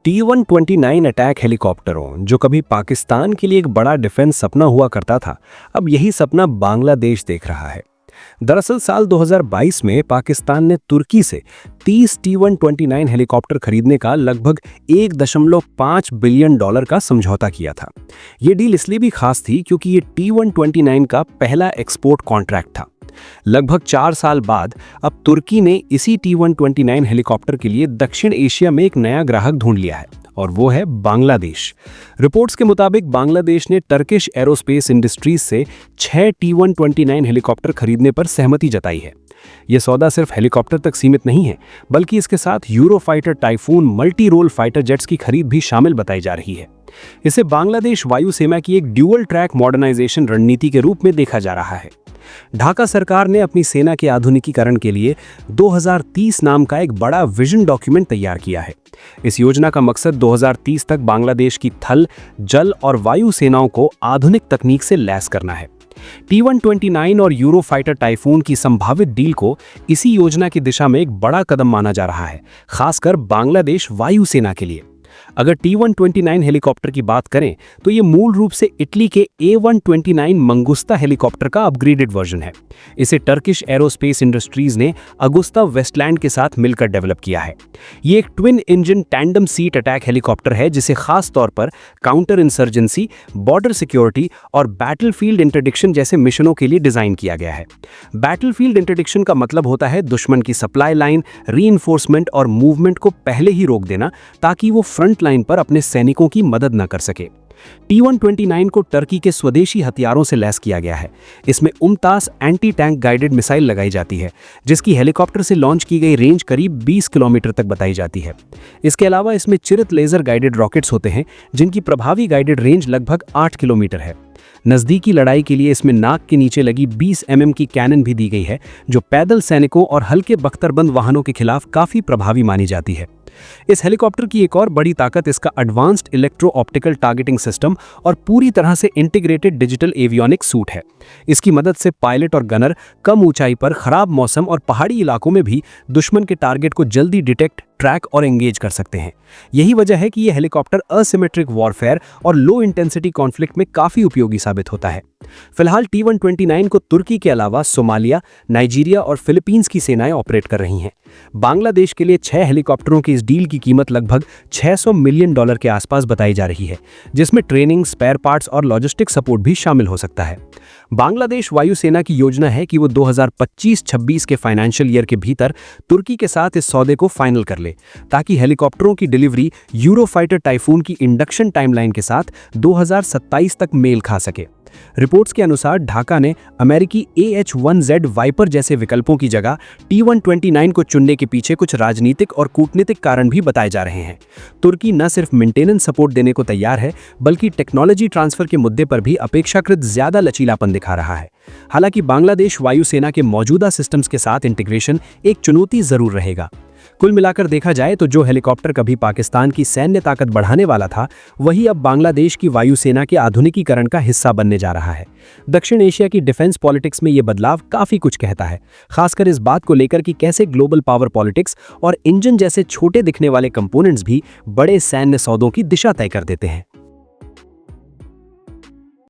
T-129 attack हेलीकॉप्टरों जो कभी पाकिस्तान के लिए एक बड़ा डिफेंस सपना हुआ करता था, अब यही सपना बांग्लादेश देख रहा है। दरअसल साल 2022 में पाकिस्तान ने तुर्की से 30 T-129 हेलीकॉप्टर खरीदने का लगभग $1.5 बिलियन का समझौता किया था। ये डील इसलिए भी खास थी क्योंकि ये T-129 का पहला एक्सपोर्ट कॉन्ट्रैक्ट था। लगभग 4 साल बाद अब तुर्की ने इसी T-129 हेलीकॉप्टर के लिए दक्षिण एशिया में एक नया ग्राहक ढूंढ लिया है और वो है बांग्लादेश। रिपोर्ट्स के मुताबिक बांग्लादेश ने टर्किश एरोस्पेस इंडस्ट्रीज से 6 T-129 हेलीकॉप्टर खरीदने पर सहमति जताई है। यह सौदा सिर्फ हेलीकॉप्टर तक सीमित नहीं है, बल्कि इसके साथ Eurofighter Typhoon multi role fighter jets की खरीद भी शामिल बताई जा रही है। इसे बांग्लादेश वायुसेना की एक ड्यूअल ट्रैक मॉडर्नाइजेशन रणनीति के रूप में देखा जा रहा है। ढाका सरकार ने अपनी सेना के आधुनिकीकरण के लिए 2030 नाम का एक बड़ा विजन डॉक्यूमेंट तैयार किया है। इस योजना का मकसद 2030 तक बांग्लादेश की थल, जल और वायु सेनाओं को आधुनिक तकनीक से लैस करना है। T-129 और यूरोफाइटर टाइफून की संभावित डील को इसी योजना की दिशा में एक बड़ा कदम माना जा रहा है, खासकर बांग्लादेश वायु सेना के लिए। अगर T-129 हेलीकॉप्टर की बात करें तो ये मूल रूप से इटली के A-129 मंगुस्ता हेलीकॉप्टर का अपग्रेडेड वर्जन है। इसे टर्किश एरोस्पेस इंडस्ट्रीज ने अगुस्ता वेस्टलैंड के साथ मिलकर डेवलप किया है। ये एक twin engine tandem seat attack helicopter है जिसे खास तौर पर काउंटर इंसर्जेंसी, बॉर्डर सिक्योरिटी और बैटलफील्ड इंटरडिक्शन जैसे मिशनों के लिए डिजाइन किया गया है। बैटलफील्ड इंटरडिक्शन का मतलब होता है दुश्मन की सप्लाई लाइन, रीइंफोर्समेंट और मूवमेंट को पहले ही रोक देना ताकि वो फ्रंट लाइन पर अपने सैनिकों की मदद न कर सके। T-129 को टर्की के स्वदेशी हथियारों से लैस किया गया है। इसमें उमतास एंटी टैंक गाइडेड मिसाइल लगाई जाती है, जिसकी हेलीकॉप्टर से लॉन्च की गई रेंज करीब 20 किलोमीटर तक बताई जाती है। इसके अलावा इसमें चिरत लेजर गाइडेड रॉकेट्स होते हैं, जिनकी प्रभावी गाइडेड रेंज लगभग 8 किलोमीटर है। नज़दीकी लड़ाई के लिए इसमें नाक के नीचे लगी 20 mm की कैनन भी दी गई है, जो पैदल सैनिकों और हल्के बख्तरबंद वाहनों के खिलाफ काफ़ी प्रभावी मानी जाती है। इस हेलीकॉप्टर की एक और बड़ी ताकत इसका advanced electro optical targeting system और पूरी तरह से इंटीग्रेटेड डिजिटल एवियोनिक्स सूट है। इसकी मदद से पायलट और गनर कम ऊंचाई पर खराब मौसम और पहाड़ी इलाकों में भी दुश्मन के टारगेट को जल्दी डिटेक्ट, ट्रैक और एंगेज कर सकते हैं। यही वजह है कि यह हेलीकॉप्टर असिमेट्रिक वॉरफेयर और लो इंटेंसिटी कॉन्फ्लिक्ट में काफी उपयोगी साबित होता है। फिलहाल T-129 को तुर्की के अलावा सोमालिया, नाइजीरिया और फिलीपींस की सेनाएं ऑपरेट कर रही हैं। बांग्लादेश के लिए 6 हेलीकॉप्टरों की इस डील की कीमत लगभग $600 मिलियन के आसपास बताई जा रही है, जिसमें ट्रेनिंग, स्पेयर पार्ट्स और लॉजिस्टिक सपोर्ट भी शामिल हो सकता है। बांग्लादेश वायुसेना की योजना है कि वो 2025-26 के फाइनेंशियल ईयर के भीतर तुर्की के साथ इस सौदे को फाइनल कर ले, ताकि हेलीकॉप्टरों की डिलीवरी यूरोफाइटर टाइफून की इंडक्शन टाइमलाइन के साथ 2027 तक मेल खा सके। रिपोर्ट्स के अनुसार ढाका ने अमेरिकी AH-1Z वाइपर जैसे विकल्पों की जगह T-129 को चुनने के पीछे कुछ राजनीतिक और कूटनीतिक कारण भी बताए जा रहे हैं। तुर्की न सिर्फ मेंटेनेंस सपोर्ट देने को तैयार है, बल्कि टेक्नोलॉजी ट्रांसफर के मुद्दे पर भी अपेक्षाकृत ज्यादा लचीलापन दिखा रहा है। हालांकि बांग्लादेश वायुसेना के मौजूदा सिस्टम्स के साथ इंटीग्रेशन एक चुनौती जरूर रहेगा। कुल मिलाकर देखा जाए तो जो हेलीकॉप्टर कभी पाकिस्तान की सैन्य ताकत बढ़ाने वाला था, वही अब बांग्लादेश की वायुसेना के आधुनिकीकरण का हिस्सा बनने जा रहा है। दक्षिण एशिया की डिफेंस पॉलिटिक्स में ये बदलाव काफी कुछ कहता है, खासकर इस बात को लेकर कि कैसे ग्लोबल पावर पॉलिटिक्स और इंजन जैसे छोटे दिखने वाले कंपोनेंट्स भी बड़े सैन्य सौदों की दिशा तय कर देते हैं।